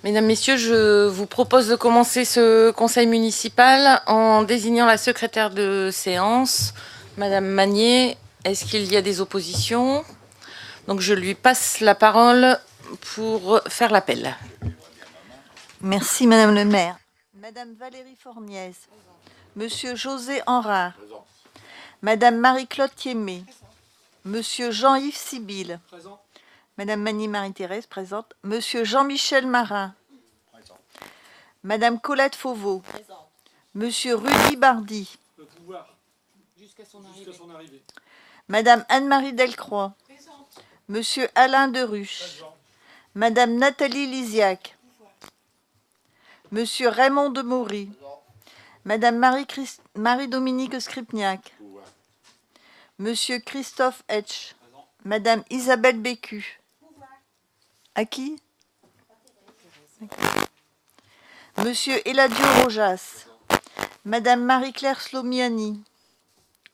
Mesdames, Messieurs, je vous propose de commencer ce conseil municipal en désignant la secrétaire de séance, Madame Magnier. Est-ce qu'il y a des oppositions? Donc je lui passe la parole pour faire l'appel. Merci Madame le maire. Madame Valérie Forniez. Monsieur José Henrard. Madame Marie-Claude Thiémé. Monsieur Jean-Yves Sibylle. Présent. Madame Marie-Thérèse, présente. Monsieur Jean-Michel Marin. Présent. Madame Colette Fauveau. Présente. Monsieur Rudy Bardy. Le pouvoir. Jusqu'à son arrivée. Madame Anne-Marie Delcroix. Présente. Monsieur Alain Deruche. Présent. Madame Nathalie Lisiac. Monsieur Raymond Demaury. Madame Marie-Dominique Skripniak. Monsieur Christophe Etch. Madame Isabelle Bécu. À qui? Monsieur Eladio Rojas. Madame Marie-Claire Slomiani.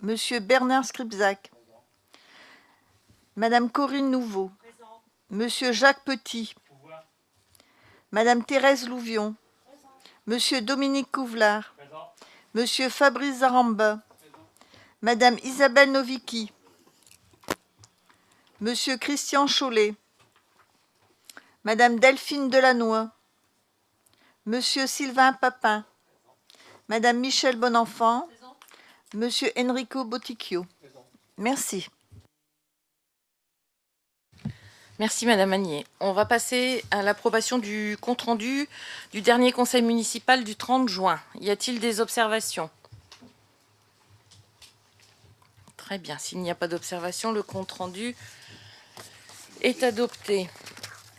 Monsieur Bernard Skripzak. Madame Corinne Nouveau. Monsieur Jacques Petit. Madame Thérèse Louvion. Monsieur Dominique Couvlar. Monsieur Fabrice Zaramba. Madame Isabelle Novicki. Monsieur Christian Chollet. Madame Delphine Delannoy. Monsieur Sylvain Papin. Madame Michèle Bonenfant. Monsieur Enrico Boticchio. Merci. Merci Madame Magnier. On va passer à l'approbation du compte-rendu du dernier conseil municipal du 30 juin. Y a-t-il des observations? Très bien. S'il n'y a pas d'observation, le compte-rendu est adopté.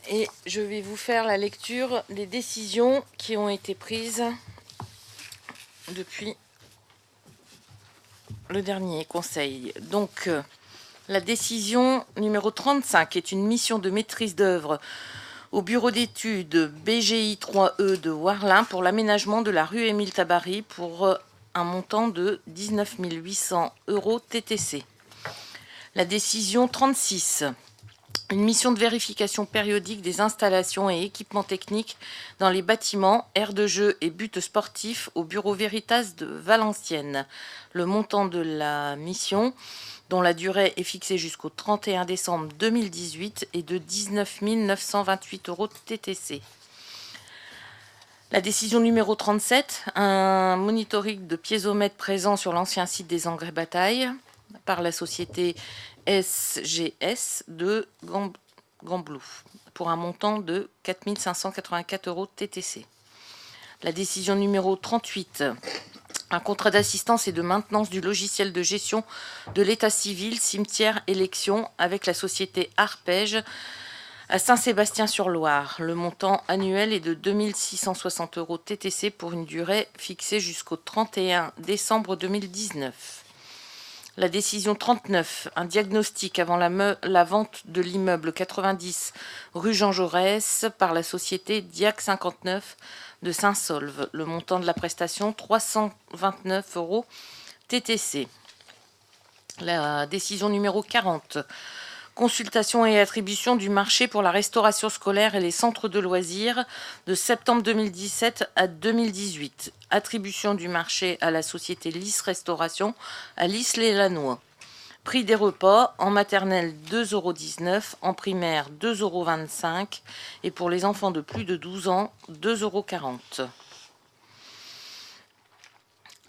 Et je vais vous faire la lecture des décisions qui ont été prises depuis le dernier conseil. Donc, la décision numéro 35 est une mission de maîtrise d'œuvre au bureau d'études BGI 3E de Warlin pour l'aménagement de la rue Émile Tabary pour un montant de 19 800 € TTC. La décision 36, une mission de vérification périodique des installations et équipements techniques dans les bâtiments, aires de jeu et buts sportifs au bureau Veritas de Valenciennes. Le montant de la mission, dont la durée est fixée jusqu'au 31 décembre 2018, est de 19 928 € TTC. La décision numéro 37, un monitoring de piézomètre présent sur l'ancien site des engrais bataille par la société SGS de Gamblou pour un montant de 4 584 € TTC. La décision numéro 38, un contrat d'assistance et de maintenance du logiciel de gestion de l'état civil, cimetière, élection avec la société Arpège à Saint-Sébastien-sur-Loire. Le montant annuel est de 2 660 € TTC pour une durée fixée jusqu'au 31 décembre 2019. La décision 39, un diagnostic avant la vente de l'immeuble 90 rue Jean Jaurès par la société Diac 59 de Saint-Saulve. Le montant de la prestation, 329 € TTC. La décision numéro 40, consultation et attribution du marché pour la restauration scolaire et les centres de loisirs de septembre 2017 à 2018. Attribution du marché à la société Lys Restauration à Lys-les-Lannoy. Prix des repas en maternelle 2,19 €, en primaire 2,25 € et pour les enfants de plus de 12 ans 2,40 €.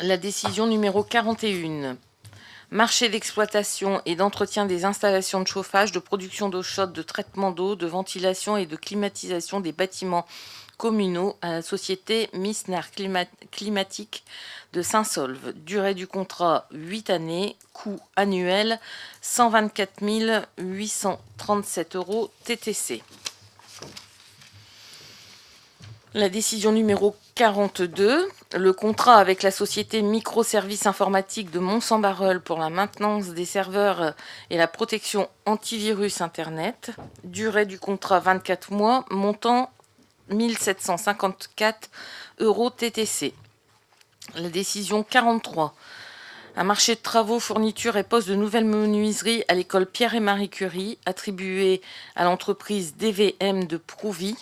La décision numéro 41. Marché d'exploitation et d'entretien des installations de chauffage, de production d'eau chaude, de traitement d'eau, de ventilation et de climatisation des bâtiments communaux à la société Missner Climatique de Saint-Saulve. Durée du contrat 8 années, coût annuel 124 837 € TTC. La décision numéro 42, le contrat avec la société Microservices Informatiques de Mont-Saint-Barreul pour la maintenance des serveurs et la protection antivirus Internet. Durée du contrat 24 mois, montant 1754 € TTC. La décision 43, un marché de travaux, fournitures et postes de nouvelles menuiseries à l'école Pierre et Marie Curie, attribué à l'entreprise DVM de Prouvy.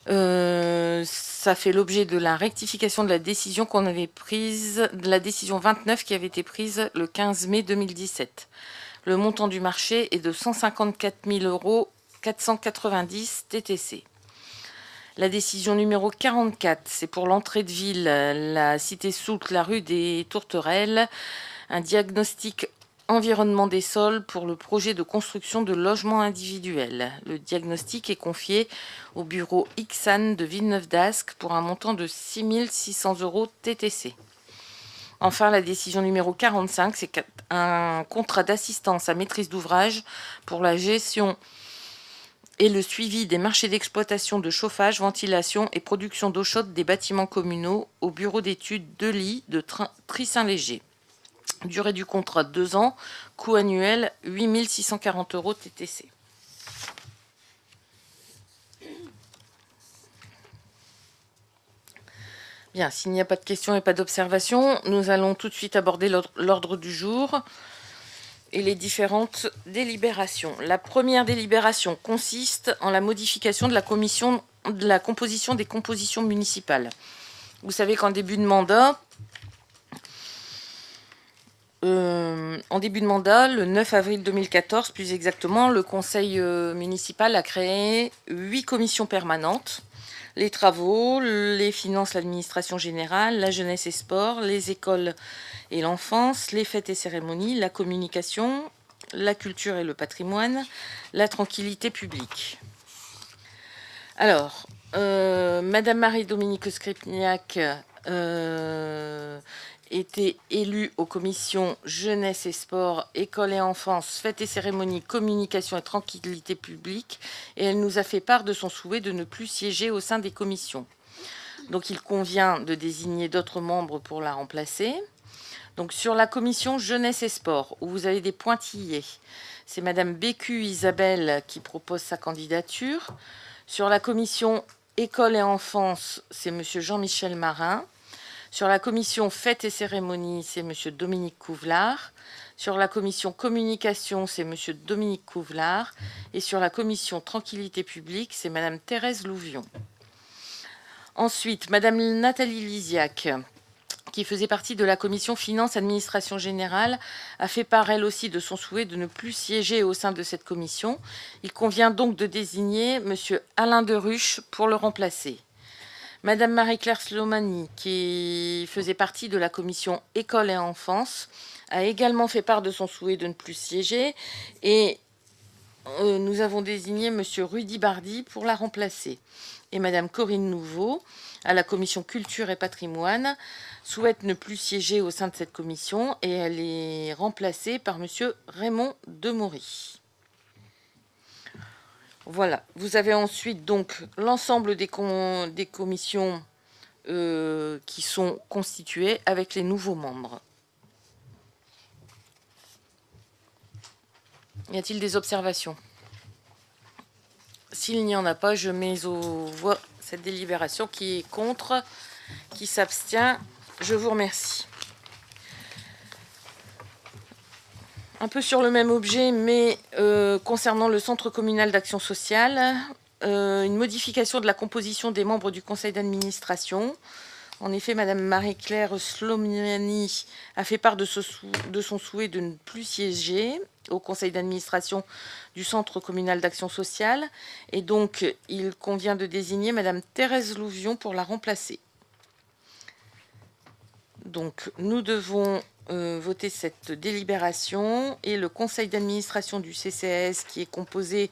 Ça fait l'objet de la rectification de la décision qu'on avait prise, de la décision 29 qui avait été prise le 15 mai 2017. Le montant du marché est de 154 000 490 TTC. La décision numéro 44, c'est pour l'entrée de ville, la cité Soult, la rue des Tourterelles, un diagnostic environnement des sols pour le projet de construction de logements individuels. Le diagnostic est confié au bureau Ixan de Villeneuve-d'Ascq pour un montant de 6 600 € TTC. Enfin, la décision numéro 45, c'est un contrat d'assistance à maîtrise d'ouvrage pour la gestion et le suivi des marchés d'exploitation de chauffage, ventilation et production d'eau chaude des bâtiments communaux au bureau d'études de Ly de Tris-Saint-Léger. Durée du contrat 2 ans, coût annuel 8 640 € TTC. Bien, s'il n'y a pas de questions et pas d'observations, nous allons tout de suite aborder l'ordre du jour et les différentes délibérations. La première délibération consiste en la modification de la composition des compositions municipales. Vous savez qu'en début de mandat, le 9 avril 2014, plus exactement, le conseil municipal a créé 8 commissions permanentes. Les travaux, les finances, l'administration générale, la jeunesse et sport, les écoles et l'enfance, les fêtes et cérémonies, la communication, la culture et le patrimoine, la tranquillité publique. Alors, Madame Marie-Dominique Skripniak était élue aux commissions jeunesse et sport, école et enfance, fêtes et cérémonies, communication et tranquillité publique, et elle nous a fait part de son souhait de ne plus siéger au sein des commissions. Donc il convient de désigner d'autres membres pour la remplacer. Donc sur la commission jeunesse et sport, où vous avez des pointillés, c'est Madame Bécu Isabelle qui propose sa candidature. Sur la commission école et enfance, c'est Monsieur Jean-Michel Marin. Sur la commission fêtes et cérémonies, c'est Monsieur Dominique Couvelard. Sur la commission communication, c'est Monsieur Dominique Couvelard. Et sur la commission tranquillité publique, c'est Madame Thérèse Louvion. Ensuite, Madame Nathalie Lisiac, qui faisait partie de la commission finance administration générale, a fait part elle aussi de son souhait de ne plus siéger au sein de cette commission. Il convient donc de désigner Monsieur Alain Deruche pour le remplacer. Madame Marie-Claire Slomani, qui faisait partie de la commission école et enfance, a également fait part de son souhait de ne plus siéger et nous avons désigné Monsieur Rudy Bardi pour la remplacer. Et Madame Corinne Nouveau, à la commission culture et patrimoine, souhaite ne plus siéger au sein de cette commission et elle est remplacée par Monsieur Raymond Demory. Voilà, vous avez ensuite donc l'ensemble des commissions qui sont constituées avec les nouveaux membres. Y a-t-il des observations? S'il n'y en a pas, je mets aux voix cette délibération. Qui est contre? Qui s'abstient? Je vous remercie. Un peu sur le même objet, mais concernant le Centre communal d'action sociale, une modification de la composition des membres du conseil d'administration. En effet, Madame Marie-Claire Slomani a fait part de son souhait de ne plus siéger au conseil d'administration du Centre communal d'action sociale. Et donc, il convient de désigner Madame Thérèse Louvion pour la remplacer. Donc, nous devons voter cette délibération et le conseil d'administration du CCAS, qui est composé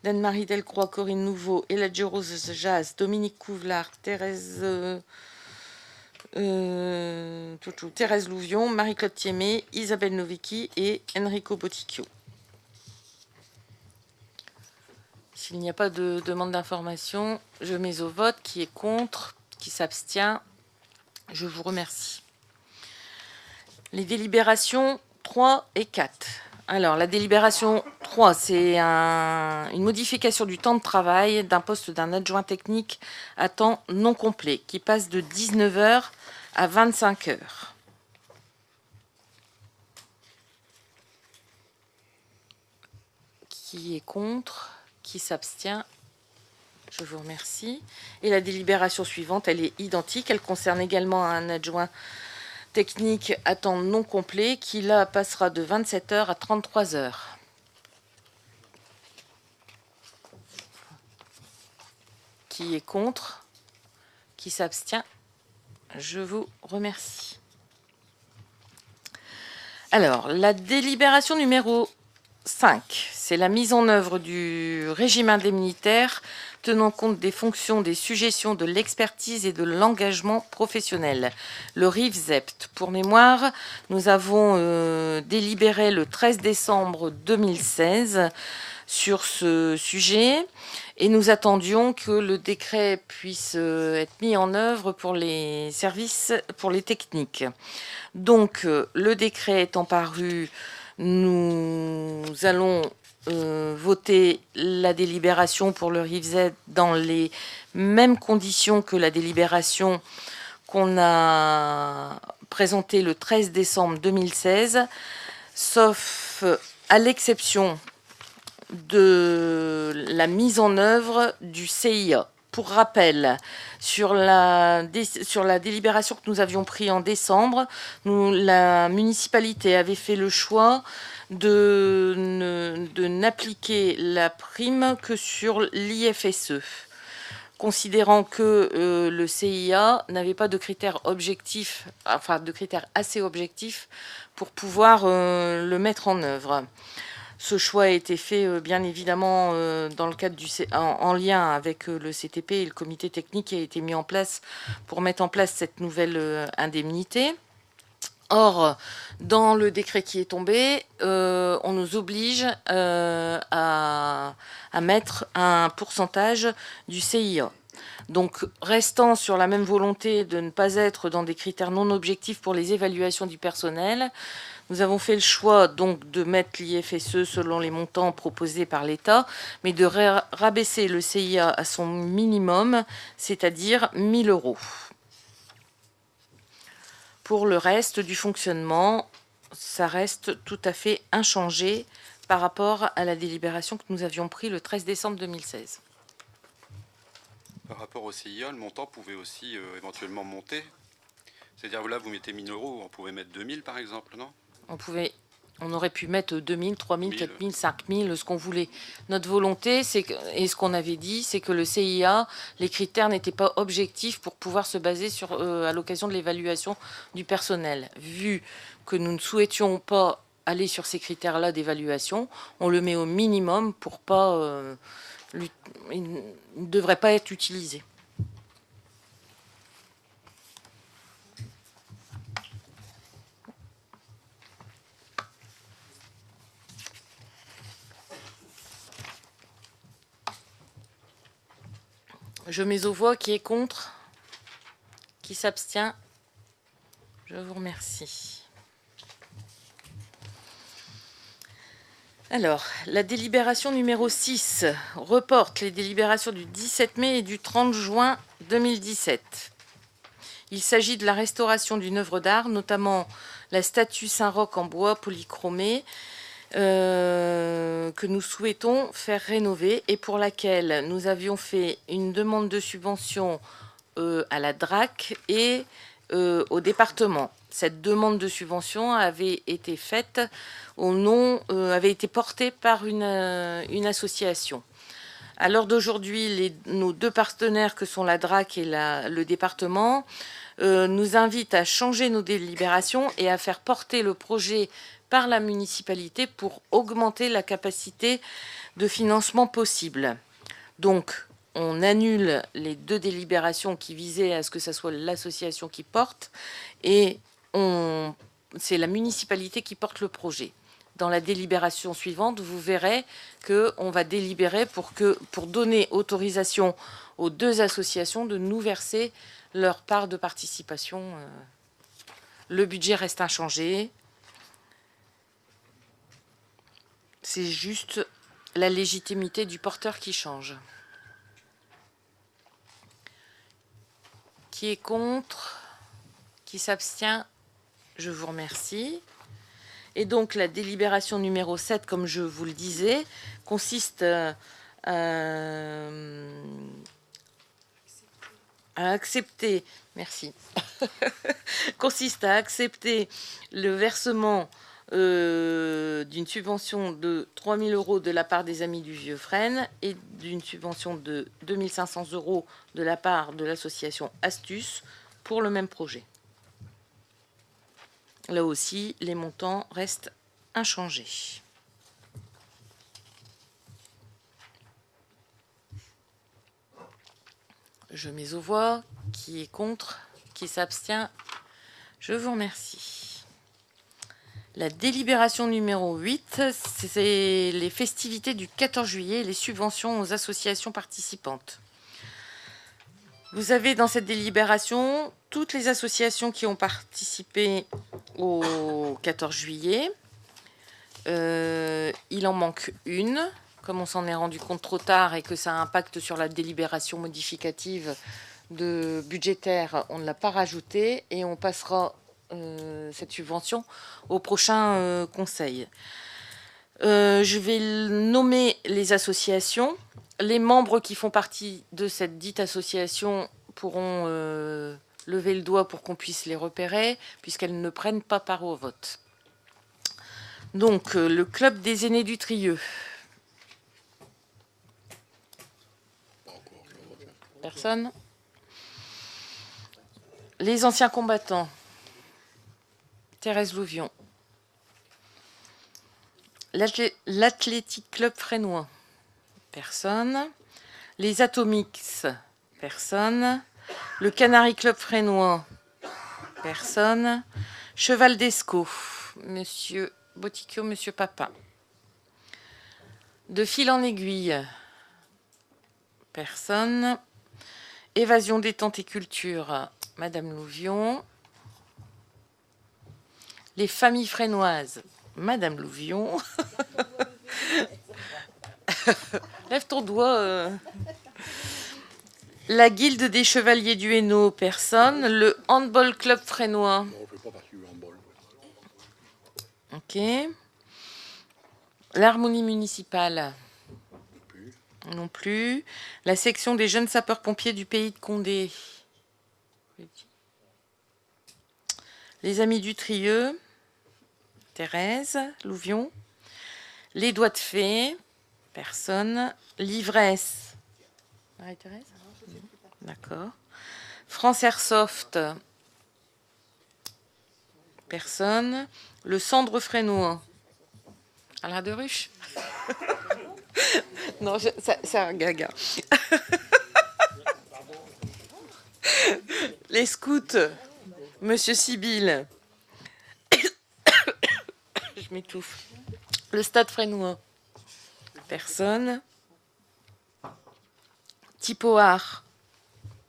d'Anne-Marie Delcroix, Corinne Nouveau, Eladji Rose Jazz, Dominique Couvelard, Thérèse Louvion, Marie-Claude Thiémé, Isabelle Novicki et Enrico Boticchio. S'il n'y a pas de demande d'information, je mets au vote. Qui est contre? Qui s'abstient? Je vous remercie. Les délibérations 3 et 4. Alors, la délibération 3, c'est une modification du temps de travail d'un poste d'un adjoint technique à temps non complet, qui passe de 19 heures à 25 heures. Qui est contre? Qui s'abstient? Je vous remercie. Et la délibération suivante, elle est identique. Elle concerne également un adjoint technique à temps non complet qui là passera de 27 heures à 33 heures. Qui est contre? Qui s'abstient? Je vous remercie. Alors, la délibération numéro 5, c'est la mise en œuvre du régime indemnitaire tenant compte des fonctions, des sujétions, de l'expertise et de l'engagement professionnel. Le RIFZEPT. Pour mémoire, nous avons délibéré le 13 décembre 2016 sur ce sujet et nous attendions que le décret puisse être mis en œuvre pour les services, pour les techniques. Donc, le décret étant paru, nous allons voter la délibération pour le RIFZ dans les mêmes conditions que la délibération qu'on a présentée le 13 décembre 2016, sauf à l'exception de la mise en œuvre du CIA. Pour rappel, sur la délibération que nous avions prise en décembre, la municipalité avait fait le choix de n'appliquer la prime que sur l'IFSE, considérant que le CIA n'avait pas de critères objectifs, enfin de critères assez objectifs pour pouvoir le mettre en œuvre. Ce choix a été fait bien évidemment dans le cadre en lien avec le CTP et le comité technique qui a été mis en place pour mettre en place cette nouvelle indemnité. Or, dans le décret qui est tombé, on nous oblige à mettre un pourcentage du CIA. Donc, restant sur la même volonté de ne pas être dans des critères non objectifs pour les évaluations du personnel, nous avons fait le choix donc de mettre l'IFSE selon les montants proposés par l'État, mais de rabaisser le CIA à son minimum, c'est-à-dire 1 000 €. Pour le reste du fonctionnement, ça reste tout à fait inchangé par rapport à la délibération que nous avions prise le 13 décembre 2016. Par rapport au CIA, le montant pouvait aussi éventuellement monter. C'est-à-dire là, vous mettez 1 000 €, on pouvait mettre 2 000 par exemple, non? On aurait pu mettre 2 000, 3 000, 4 000, 5 000, ce qu'on voulait. Notre volonté, et ce qu'on avait dit, c'est que le CIA, les critères n'étaient pas objectifs pour pouvoir se baser à l'occasion de l'évaluation du personnel. Vu que nous ne souhaitions pas aller sur ces critères-là d'évaluation, on le met au minimum pour pas... il ne devrait pas être utilisé. Je mets aux voix qui est contre, qui s'abstient. Je vous remercie. Alors, la délibération numéro 6 reporte les délibérations du 17 mai et du 30 juin 2017. Il s'agit de la restauration d'une œuvre d'art, notamment la statue Saint-Roch en bois polychromé, que nous souhaitons faire rénover et pour laquelle nous avions fait une demande de subvention à la DRAC et au département. Cette demande de subvention avait été faite avait été portée par une association. À l'heure d'aujourd'hui, nos deux partenaires que sont la DRAC et le département nous invitent à changer nos délibérations et à faire porter le projet par la municipalité pour augmenter la capacité de financement possible. Donc, on annule les deux délibérations qui visaient à ce que ce soit l'association qui porte et c'est la municipalité qui porte le projet. Dans la délibération suivante, vous verrez qu'on va délibérer pour donner autorisation aux deux associations de nous verser leur part de participation. Le budget reste inchangé. C'est juste la légitimité du porteur qui change. Qui est contre? Qui s'abstient? Je vous remercie. Et donc la délibération numéro 7, comme je vous le disais, consiste accepter, merci, consiste à accepter le versement d'une subvention de 3 000 € de la part des Amis du Vieux Frêne et d'une subvention de 2 500 € de la part de l'association Astuce pour le même projet. Là aussi, les montants restent inchangés. Je mets aux voix. Qui est contre? Qui s'abstient? Je vous remercie. La délibération numéro 8, c'est les festivités du 14 juillet et les subventions aux associations participantes. Vous avez dans cette délibération toutes les associations qui ont participé au 14 juillet. Il en manque une. Comme on s'en est rendu compte trop tard et que ça impacte sur la délibération modificative de budgétaire, on ne l'a pas rajoutée et on passera cette subvention au prochain conseil. Je vais nommer les associations. Les membres qui font partie de cette dite association pourront lever le doigt pour qu'on puisse les repérer, puisqu'elles ne prennent pas part au vote. Donc, le club des aînés du Trieux. Personne. Les anciens combattants. Thérèse Louvion. L'Athletic Club Fresnois. Personne. Les Atomics. Personne. Le Canary Club Fresnois. Personne. Cheval d'Escaut. Monsieur Boticchio, Monsieur Papin. De fil en aiguille. Personne. Évasion, détente et culture. Madame Louvion. Les familles fresnoises. Madame Louvion. Lève ton doigt. La Guilde des Chevaliers du Hainaut, personne. Le Handball Club Fresnois. Non, je ne fais pas partie du handball. Ok. L'harmonie municipale. Plus. Non plus. La section des jeunes sapeurs-pompiers du pays de Condé. Les Amis du Trieux. Thérèse Louvion. Les Doigts de Fée. Personne. L'ivresse. Marie-Thérèse? D'accord. France Airsoft. Personne. Le Cendre Fresnois. Alain de Ruche. Non, c'est un gaga. Les scouts. Monsieur Sibylle. Je m'étouffe. Le Stade Fresnois. Personne. Tipoar.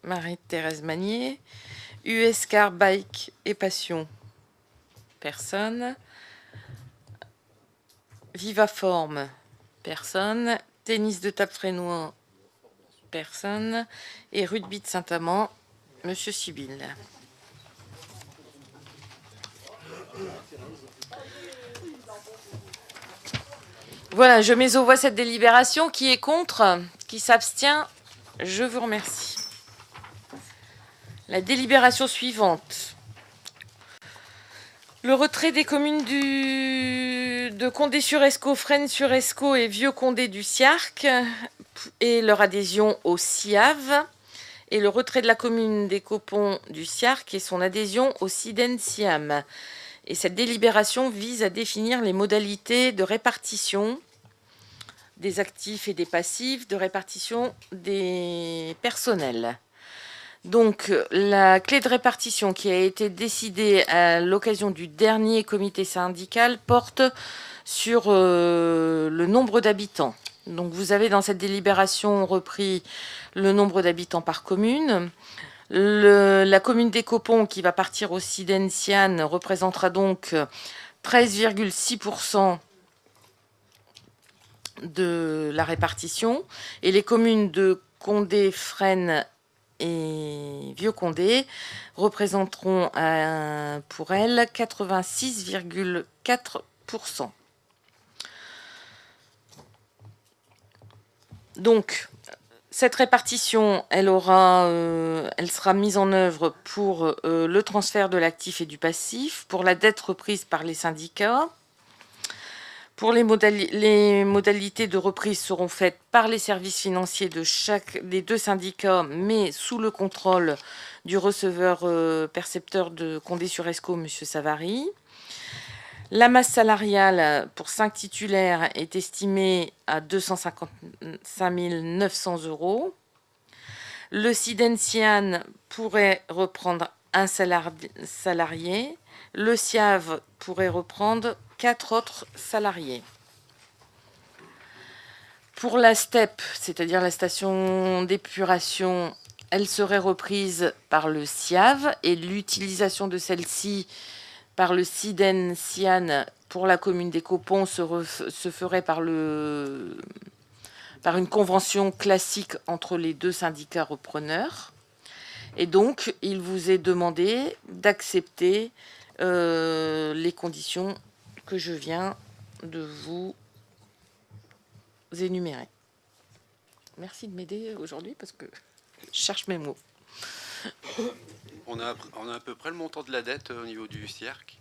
Marie-Thérèse Magnier. US Car Bike et Passion. Personne. Vivaforme. Personne. Tennis de table fresnois. Personne. Et rugby de Saint-Amand. Monsieur Sibylle. Voilà, je mets aux voix cette délibération. Qui est contre? Qui s'abstient? Je vous remercie. La délibération suivante. Le retrait des communes de Condé-sur-Escaut, Fresnes-sur-Escaut et Vieux-Condé du Siarc et leur adhésion au SIAV. Et le retrait de la commune des Copons du Siarc et son adhésion au SIDEN-SIAM. Et cette délibération vise à définir les modalités de répartition des actifs et des passifs, de répartition des personnels. Donc, la clé de répartition qui a été décidée à l'occasion du dernier comité syndical porte sur le nombre d'habitants. Donc, vous avez dans cette délibération repris le nombre d'habitants par commune. La commune des Copons, qui va partir au SIDEN-SIAN, représentera donc 13,6% de la répartition. Et les communes de Condé, Fresnes et Vieux-Condé représenteront pour elles 86,4%. Donc, cette répartition, elle sera mise en œuvre pour le transfert de l'actif et du passif, pour la dette reprise par les syndicats. Pour les modalités de reprise seront faites par les services financiers de chaque des deux syndicats, mais sous le contrôle du receveur percepteur de Condé-sur-Escaut, M. Savary. La masse salariale pour 5 titulaires est estimée à 255 900 €. Le SIDEN-SIAN pourrait reprendre un salarié. Le SIAV pourrait reprendre 4 autres salariés. Pour la STEP, c'est-à-dire la station d'épuration, elle serait reprise par le SIAV et l'utilisation de celle-ci par le SIDEN-SIAN pour la commune des Copons se ferait par une convention classique entre les deux syndicats repreneurs. Et donc, il vous est demandé d'accepter les conditions que je viens de vous énumérer. Merci de m'aider aujourd'hui parce que je cherche mes mots. On a à peu près le montant de la dette au niveau du CIRC.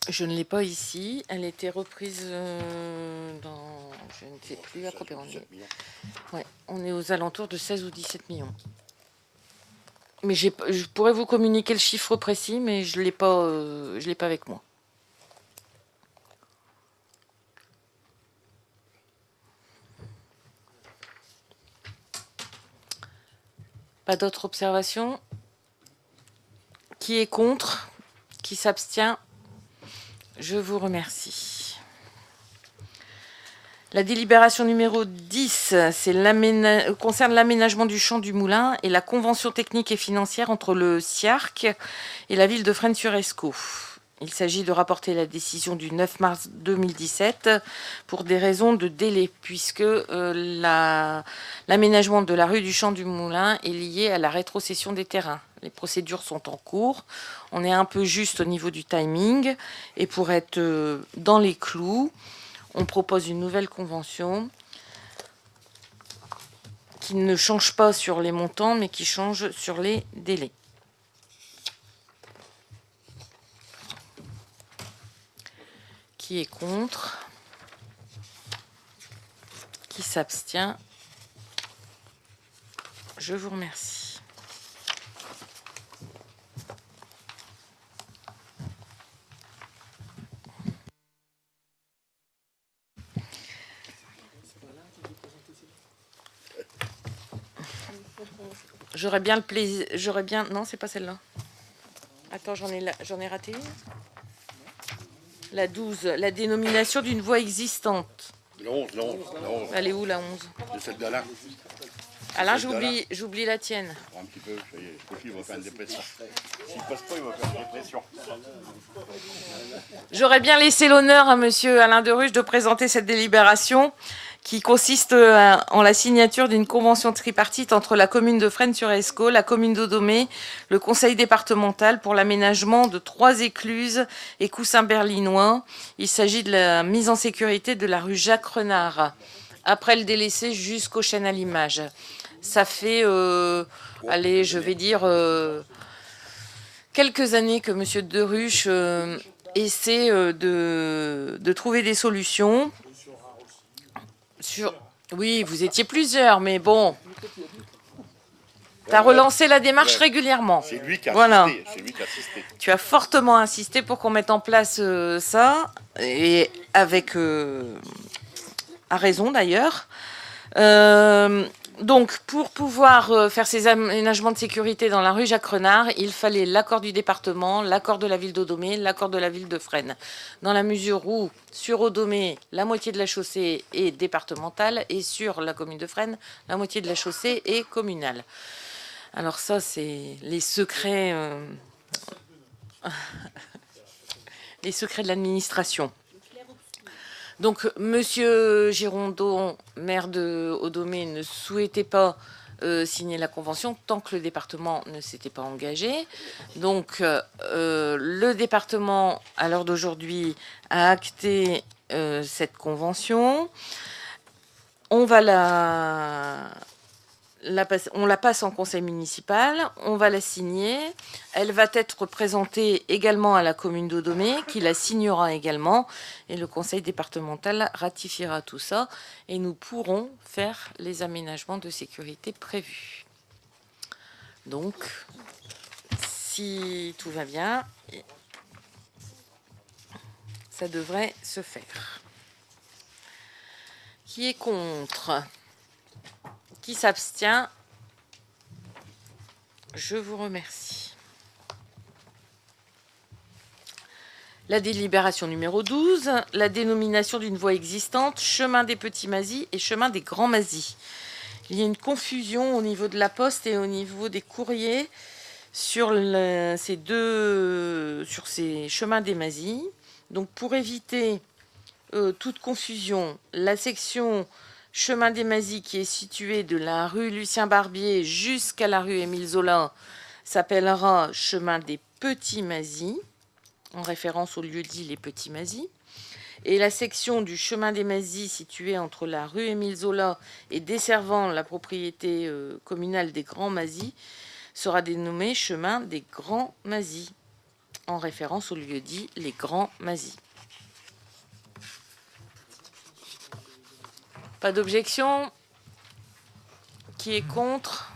Je ne l'ai pas ici. Elle était reprise dans... Je ne sais plus à Copérandier. Ouais, on est aux alentours de 16 ou 17 millions. Mais je pourrais vous communiquer le chiffre précis, mais je l'ai pas avec moi. Pas d'autres observations? Qui est contre? Qui s'abstient? Je vous remercie. La délibération numéro 10 concerne l'aménagement du champ du moulin et la convention technique et financière entre le SIARC et la ville de Fresnes-sur-Escaut. Il s'agit de rapporter la décision du 9 mars 2017 pour des raisons de délai, puisque l'aménagement de la rue du Champ du Moulin est lié à la rétrocession des terrains. Les procédures sont en cours. On est un peu juste au niveau du timing. Et pour être dans les clous, on propose une nouvelle convention qui ne change pas sur les montants, mais qui change sur les délais. Qui est contre? Qui s'abstient? Je vous remercie. J'aurais bien le plaisir... Non, c'est pas celle-là. Attends, j'en ai raté une. La 12, la dénomination d'une voie existante. Le 11. Elle est où, la 11? C'est celle d'Alain. Alain, j'oublie la tienne. Un petit peu, ça y est, il va faire une dépression. S'il passe pas, il va faire une dépression. J'aurais bien laissé l'honneur à monsieur Alain Deruche de présenter cette délibération qui consiste en la signature d'une convention tripartite entre la commune de Fresnes-sur-Escaut, la commune d'Audomé, le conseil départemental pour l'aménagement de 3 écluses et coussins berlinois. Il s'agit de la mise en sécurité de la rue Jacques Renard, après le délaissé jusqu'aux chaînes à l'image. Ça fait, allez, je vais dire, quelques années que monsieur Deruche essaie de trouver des solutions. Oui, vous étiez plusieurs, mais bon. Tu as relancé la démarche régulièrement. C'est lui qui a assisté. C'est lui qui a assisté. Tu as fortement insisté pour qu'on mette en place ça, et avec... à raison d'ailleurs. Donc, pour pouvoir faire ces aménagements de sécurité dans la rue Jacques Renard, il fallait l'accord du département, l'accord de la ville d'Audomé, l'accord de la ville de Fresnes. Dans la mesure où, sur Audomé, la moitié de la chaussée est départementale et sur la commune de Fresnes, la moitié de la chaussée est communale. Alors ça, c'est les secrets, les secrets de l'administration. Donc, monsieur Girondon, maire de Audomé, ne souhaitait pas signer la convention tant que le département ne s'était pas engagé. Donc, le département, à l'heure d'aujourd'hui, a acté cette convention. On va on la passe en conseil municipal, on va la signer. Elle va être présentée également à la commune d'Audomé, qui la signera également. Et le conseil départemental ratifiera tout ça. Et nous pourrons faire les aménagements de sécurité prévus. Donc, si tout va bien, ça devrait se faire. Qui est contre ? Qui s'abstient? Je vous remercie. La délibération numéro 12, la dénomination d'une voie existante, chemin des Petits Mazis et chemin des Grands Mazis. Il y a une confusion au niveau de la poste et au niveau des courriers sur ces chemins des Mazis. Donc pour éviter toute confusion, la section chemin des Mazis qui est située de la rue Lucien Barbier jusqu'à la rue Émile Zola s'appellera chemin des Petits Mazis, en référence au lieu-dit les Petits Mazis. Et la section du chemin des Mazis située entre la rue Émile Zola et desservant la propriété communale des Grands Mazis sera dénommée chemin des Grands Mazis, en référence au lieu-dit les Grands Mazis. Pas d'objection? Qui est contre?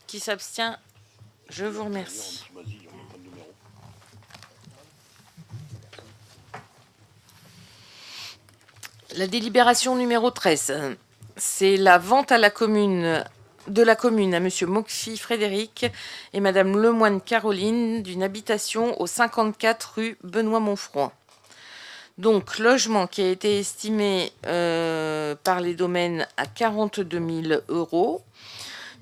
Qui s'abstient? Je vous remercie. La délibération numéro 13, c'est la vente à la commune, de la commune à monsieur Moxy Frédéric et madame Lemoine Caroline d'une habitation au 54 rue Benoît-Monfroy. Donc, logement qui a été estimé par les domaines à 42 000 €.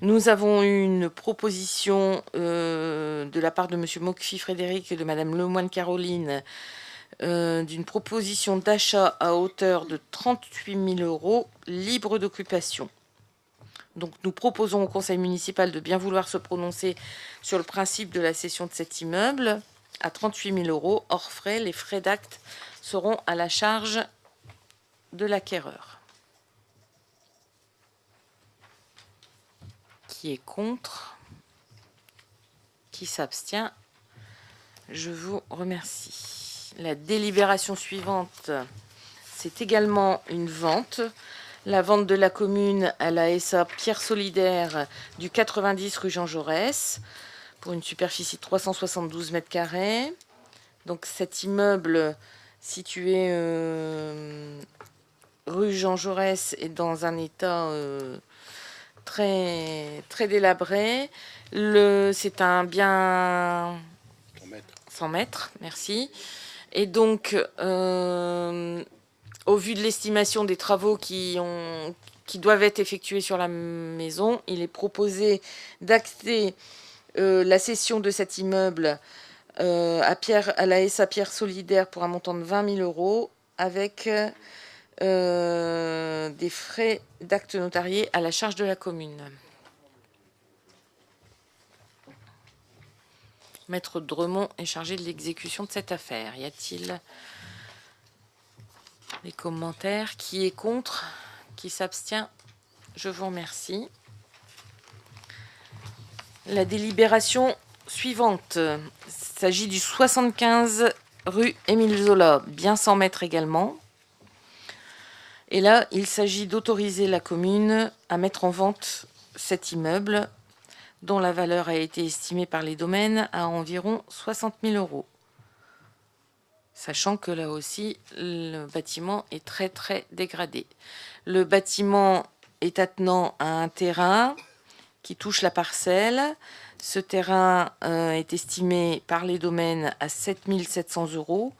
Nous avons eu une proposition de la part de monsieur Moxy Frédéric et de madame Lemoine Caroline d'une proposition d'achat à hauteur de 38 000 € libre d'occupation. Donc nous proposons au conseil municipal de bien vouloir se prononcer sur le principe de la cession de cet immeuble à 38 000 € hors frais. Les frais d'acte seront à la charge de l'acquéreur. Qui est contre? Qui s'abstient? Je vous remercie. La délibération suivante, c'est également une vente. La vente de la commune à la SA Pierre Solidaire du 90 rue Jean Jaurès pour une superficie de 372 mètres carrés. Donc cet immeuble situé rue Jean Jaurès est dans un état très, très délabré. C'est un bien 100 mètres, merci. Et donc, au vu de l'estimation des travaux qui doivent être effectués sur la maison, il est proposé d'acter la cession de cet immeuble à la SA Pierre Solidaire pour un montant de 20 000 € avec des frais d'acte notarié à la charge de la commune. Maître Dremont est chargé de l'exécution de cette affaire. Y a-t-il des commentaires? Qui est contre? Qui s'abstient? Je vous remercie. La délibération suivante. Il s'agit du 75 rue Émile Zola, bien 100 mètres également. Et là, il s'agit d'autoriser la commune à mettre en vente cet immeuble dont la valeur a été estimée par les domaines à environ 60 000 €. Sachant que là aussi, le bâtiment est très très dégradé. Le bâtiment est attenant à un terrain qui touche la parcelle. Ce terrain est estimé par les domaines à 7 700 €.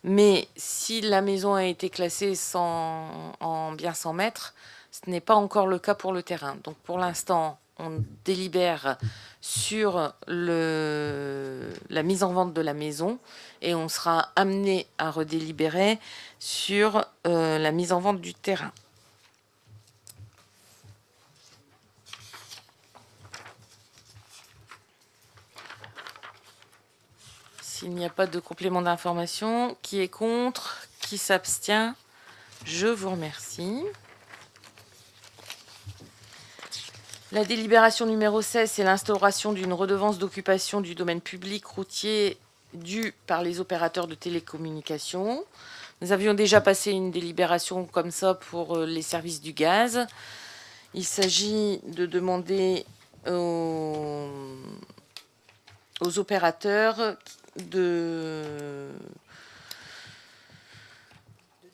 Mais si la maison a été classée en bien 100 mètres, ce n'est pas encore le cas pour le terrain. Donc pour l'instant, on délibère sur la mise en vente de la maison et on sera amené à redélibérer sur la mise en vente du terrain. S'il n'y a pas de complément d'information, qui est contre? Qui s'abstient? Je vous remercie. La délibération numéro 16, c'est l'instauration d'une redevance d'occupation du domaine public routier due par les opérateurs de télécommunications. Nous avions déjà passé une délibération comme ça pour les services du gaz. Il s'agit de demander aux opérateurs de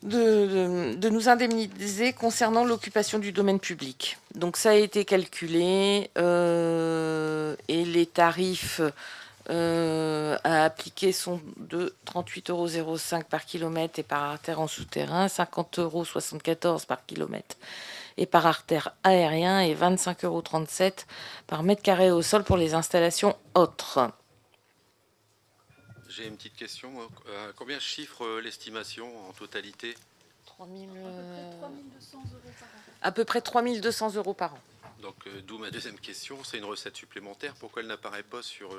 nous indemniser concernant l'occupation du domaine public. Donc ça a été calculé et les tarifs à appliquer sont de 38,05 € par kilomètre et par artère en souterrain, 50,74 € par kilomètre et par artère aérien et 25,37 € par mètre carré au sol pour les installations autres. J'ai une petite question. Combien chiffre l'estimation en totalité? 3200 € par an. À peu près 3200 € par an. Donc, d'où ma deuxième question, c'est une recette supplémentaire. Pourquoi elle n'apparaît pas sur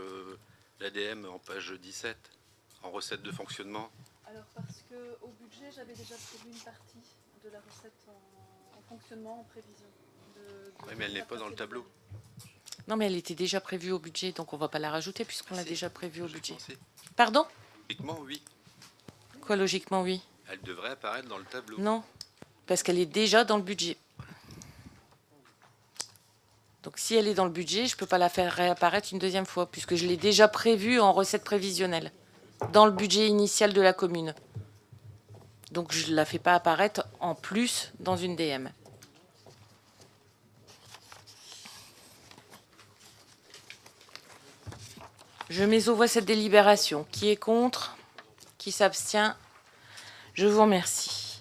l'ADM en page 17, en recette de fonctionnement? Alors, parce qu'au budget, j'avais déjà prévu une partie de la recette en fonctionnement, en prévision. Oui, mais elle n'est pas dans le tableau. Non, mais elle était déjà prévue au budget, donc on ne va pas la rajouter puisqu'on l'a déjà prévue au budget. Pensé. Pardon? Logiquement, oui. Quoi, logiquement, oui? Elle devrait apparaître dans le tableau. Non, parce qu'elle est déjà dans le budget. Donc si elle est dans le budget, je ne peux pas la faire réapparaître une deuxième fois, puisque je l'ai déjà prévue en recette prévisionnelle, dans le budget initial de la commune. Donc je ne la fais pas apparaître en plus dans une DM. Je mets aux voix cette délibération. Qui est contre? Qui s'abstient? Je vous remercie.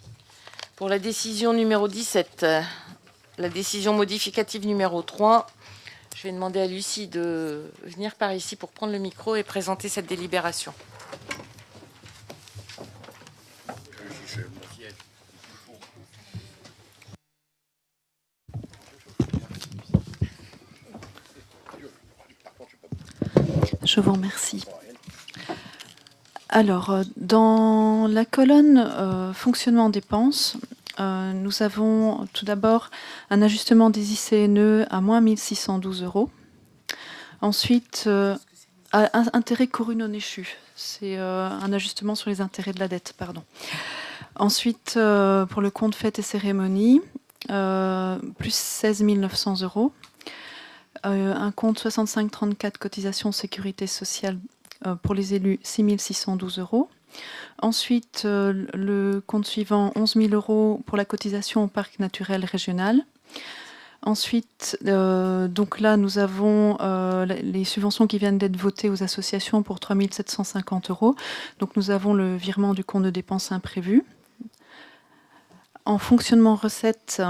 Pour la décision numéro 17, la décision modificative numéro 3, je vais demander à Lucie de venir par ici pour prendre le micro et présenter cette délibération. Je vous remercie. Alors, dans la colonne fonctionnement dépenses, nous avons tout d'abord un ajustement des ICNE à moins 1612 €. Ensuite, intérêts courus non échus. C'est un ajustement sur les intérêts de la dette, pardon. Ensuite, pour le compte fêtes et cérémonies, plus 16 900 €. Un compte 6534 cotisation sécurité sociale pour les élus 6 612 €. Ensuite, le compte suivant 11 000 € pour la cotisation au parc naturel régional. Ensuite, donc là, nous avons les subventions qui viennent d'être votées aux associations pour 3 750 €. Donc nous avons le virement du compte de dépenses imprévues. En fonctionnement recette,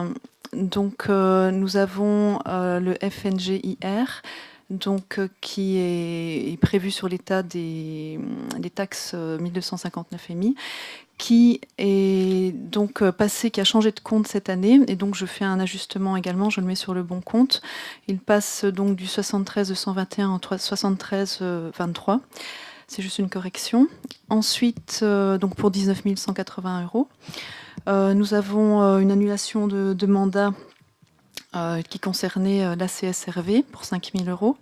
donc nous avons le FNGIR, donc qui est prévu sur l'état des taxes 1259 émis, qui est donc passé, qui a changé de compte cette année, et donc je fais un ajustement également, je le mets sur le bon compte. Il passe donc du 73 221 en 73 23. C'est juste une correction. Ensuite, donc pour 19 180 €. Nous avons une annulation de mandat qui concernait la CSRV pour 5 000 €.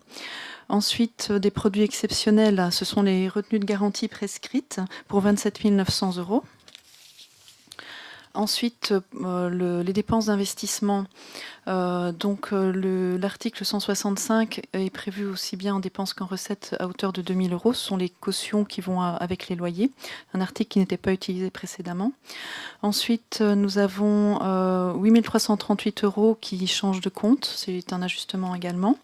Ensuite, des produits exceptionnels, ce sont les retenues de garantie prescrites pour 27 900 €. Ensuite, les dépenses d'investissement, donc l'article 165 est prévu aussi bien en dépenses qu'en recettes à hauteur de 2 000 €. Ce sont les cautions qui vont avec les loyers, un article qui n'était pas utilisé précédemment. Ensuite, nous avons 8 338 € qui changent de compte, c'est un ajustement également.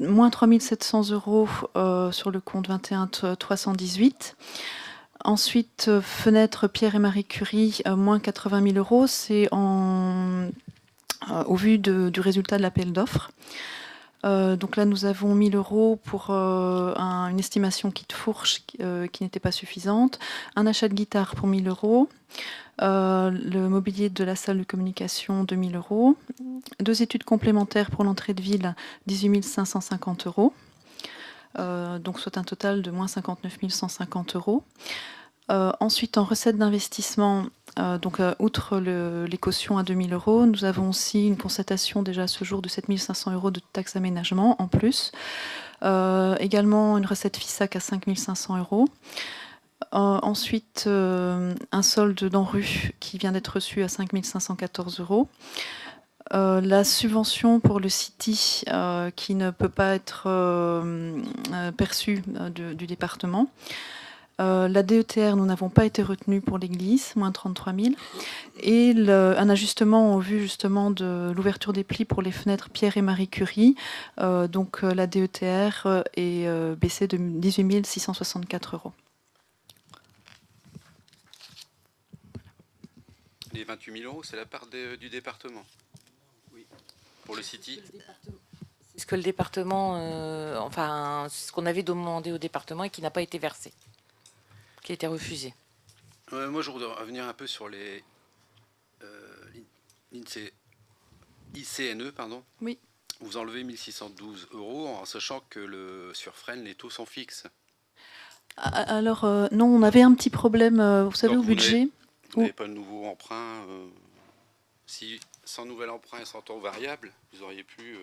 Moins 3 700 € sur le compte 21 318. Ensuite, fenêtre Pierre et Marie Curie, moins 80 000 €, c'est au vu du résultat de l'appel d'offres. Donc là, nous avons 1 000 € pour une estimation kit fourche qui n'était pas suffisante, un achat de guitare pour 1 000 €, le mobilier de la salle de communication 2 000 €, 2 études complémentaires pour l'entrée de ville 18 550 €. Donc soit un total de moins 59 150 €. Ensuite, en recettes d'investissement, outre les cautions à 2 000 €, nous avons aussi une constatation déjà à ce jour de 7 500 € de taxes d'aménagement en plus. Également une recette FISAC à 5 500 €. Ensuite, un solde d'ANRU qui vient d'être reçu à 5 514 €. La subvention pour le City qui ne peut pas être perçue du département. La DETR, nous n'avons pas été retenus pour l'église, moins 33 000. Et un ajustement au vu justement de l'ouverture des plis pour les fenêtres Pierre et Marie Curie. La DETR est baissée de 18 664 €. Les 28 000 €, c'est la part du département. Oui. Pour le City. C'est ce que le département, c'est ce qu'on avait demandé au département et qui n'a pas été versé, qui a été refusé. Moi, je voudrais revenir un peu sur les ICNE, pardon. Oui. Vous enlevez 1 612 € en sachant que sur Fresnes, les taux sont fixes. Alors, non, on avait un petit problème, vous savez, Donc, au budget. Vous n'avez pas de nouveau emprunt. Sans nouvel emprunt et sans taux variable, vous auriez pu...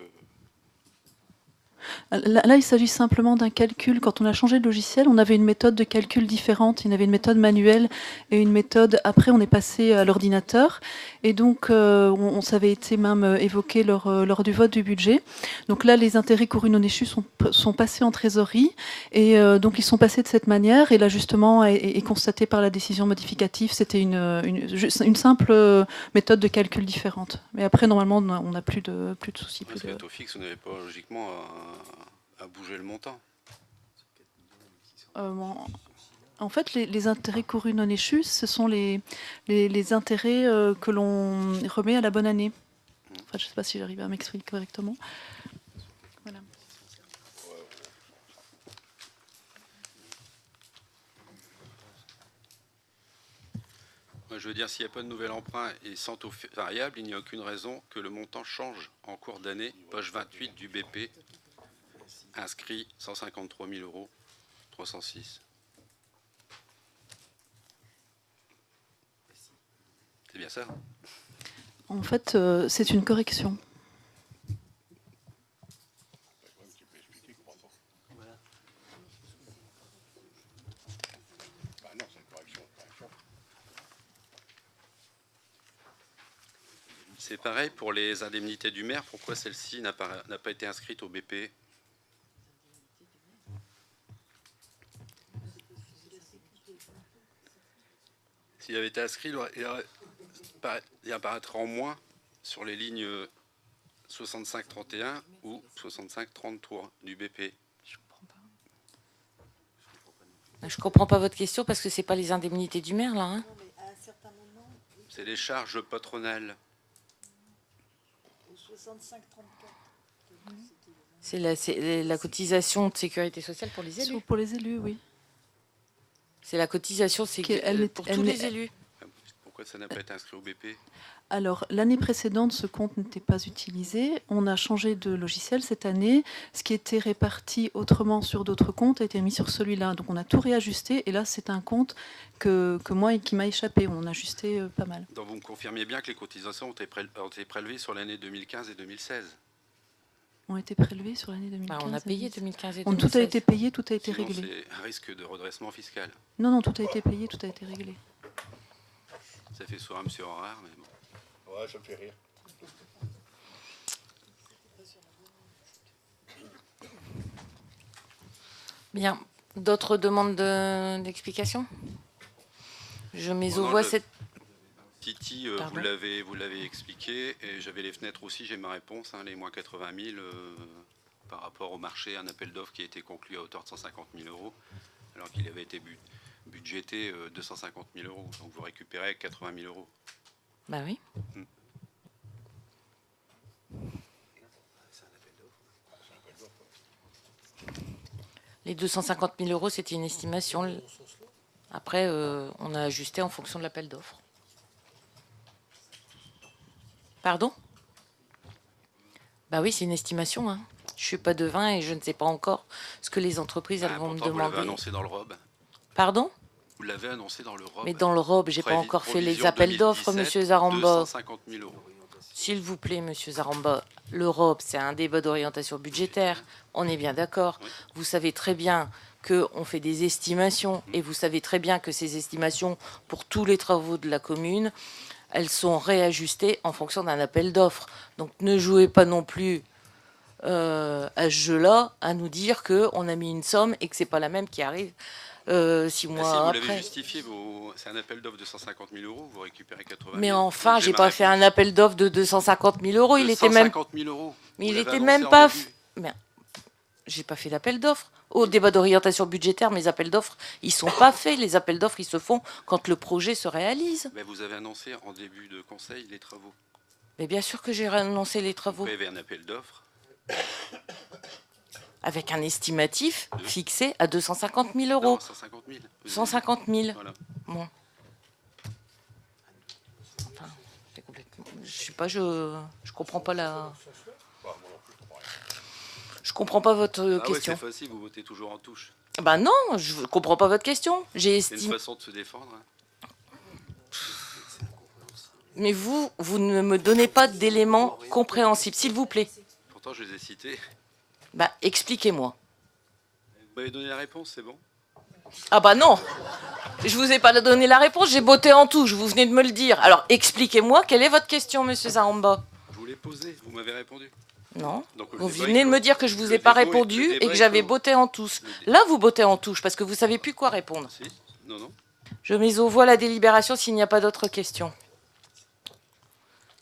Là, il s'agit simplement d'un calcul. Quand on a changé de logiciel, on avait une méthode de calcul différente. Il y avait une méthode manuelle et une méthode... Après, on est passé à l'ordinateur. Et donc, ça avait été même évoqué lors du vote du budget. Donc là, les intérêts courus non échus sont passés en trésorerie. Et donc, ils sont passés de cette manière. Et l'ajustement est constaté par la décision modificative. C'était une simple méthode de calcul différente. Mais après, normalement, on n'a plus de soucis. Parce que le taux fixe, vous n'avez pas logiquement à bouger le montant. En fait, les intérêts courus non échus, ce sont les intérêts que l'on remet à la bonne année. Enfin, je ne sais pas si j'arrive à m'exprimer correctement. Voilà. Moi, je veux dire, s'il n'y a pas de nouvel emprunt et sans taux variable, il n'y a aucune raison que le montant change en cours d'année. Poche 28 du BP, inscrit 153 000 €, 306. C'est bien ça? En fait, c'est une correction. C'est pareil pour les indemnités du maire. Pourquoi celle-ci n'a pas été inscrite au BP? S'il avait été inscrit, il apparaîtrait en moins sur les lignes 65-31 ou 65-33 du BP. Je comprends pas votre question parce que c'est pas les indemnités du maire, là. Hein. C'est les charges patronales. C'est la cotisation de sécurité sociale pour les élus. Pour les élus, oui. C'est la cotisation pour tous les élus. Pourquoi ça n'a pas été inscrit au BP? Alors, l'année précédente, ce compte n'était pas utilisé. On a changé de logiciel cette année. Ce qui était réparti autrement sur d'autres comptes a été mis sur celui-là. Donc, on a tout réajusté. Et là, c'est un compte que moi et qui m'a échappé. On a ajusté pas mal. Donc, vous me confirmez bien que les cotisations ont été prélevées sur l'année 2015 et 2016? Ont été prélevés sur l'année 2015. On a payé 2015 et 2016. Tout a été payé, tout a été Sinon, réglé. c'est un risque de redressement fiscal. Non, tout a été payé, tout a été réglé. Ça fait sourire M. Horard, mais bon. Ouais, ça me fait rire. Bien. D'autres demandes d'explication? Je mets aux voix cette... Titi, vous l'avez expliqué, et j'avais les fenêtres aussi, j'ai ma réponse, les moins 80 000 par rapport au marché, un appel d'offres qui a été conclu à hauteur de 150 000 €, alors qu'il avait été budgété 250 000 €, donc vous récupérez 80 000 €. Bah oui. Les 250 000 €, c'était une estimation. Après, on a ajusté en fonction de l'appel d'offres. Pardon? Bah oui, c'est une estimation. Hein. Je suis pas devin et je ne sais pas encore ce que les entreprises elles vont me Pourtant, vous l'avez demander. annoncé dans le ROB. Pardon? Vous l'avez annoncé dans le ROB. Mais dans le ROB, j'ai pas encore fait les Provision appels d'offres, 2017, monsieur Zaramba. 250 000 euros. S'il vous plaît, monsieur Zaramba, le ROB, c'est un débat d'orientation budgétaire. On est bien d'accord. Oui. Vous savez très bien qu'on fait des estimations et vous savez très bien que ces estimations, pour tous les travaux de la commune, elles sont réajustées en fonction d'un appel d'offres. Donc ne jouez pas non plus à ce jeu-là, à nous dire qu'on a mis une somme et que c'est pas la même qui arrive 6 Ah, si, mois vous l'avez après. justifié, c'est un appel d'offre de 150 000 euros, vous récupérez 80 000. Mais enfin, Donc, j'ai ma pas fait un réponse. appel d'offres de 250 000 euros. Il était même, 150 000 euros. mais Vous il l'avez était annoncé même en pas. début. Mais j'ai pas fait d'appel d'offres. Au débat d'orientation budgétaire, mes appels d'offres, ils sont pas faits. Les appels d'offres, ils se font quand le projet se réalise. Mais vous avez annoncé en début de conseil les travaux. Mais bien sûr que j'ai annoncé les travaux Vous avez un appel d'offres. avec un estimatif fixé à 250 000 euros. Non, 150 000. 150 000. Voilà. Bon. Enfin, c'est complètement... Je sais pas, je comprends pas la... Je comprends pas votre Ah ouais, question. c'est facile, vous votez toujours en touche. Bah non, je comprends pas votre question. J'ai C'est une estimé... façon de se défendre. Hein. Mais vous ne me donnez pas d'éléments compréhensibles, s'il vous plaît. Pourtant, je les ai cités. Bah, expliquez-moi. Vous m'avez donné la réponse, c'est bon? Ah bah non, je vous ai pas donné la réponse, j'ai botté en touche, vous venez de me le dire. Alors, expliquez-moi, quelle est votre question, monsieur Zaramba? Je vous l'ai posé, vous m'avez répondu. Non, Donc, le vous débat venez est de me clos. dire que je vous Le ai pas débat est- répondu le et débat que est j'avais clos. botté en touche. Le dé- Là, vous bottez en touche parce que vous savez plus quoi répondre. Si? Non, non. Je mets aux voix la délibération s'il n'y a pas d'autres questions.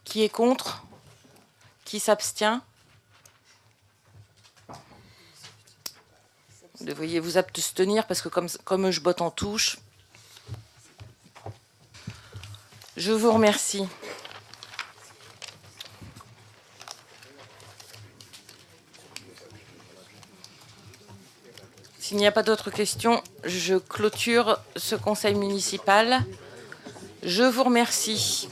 Qui est contre? Qui s'abstient? Vous devriez vous abstenir parce que comme je botte en touche. Je vous remercie. S'il n'y a pas d'autres questions, je clôture ce conseil municipal. Je vous remercie.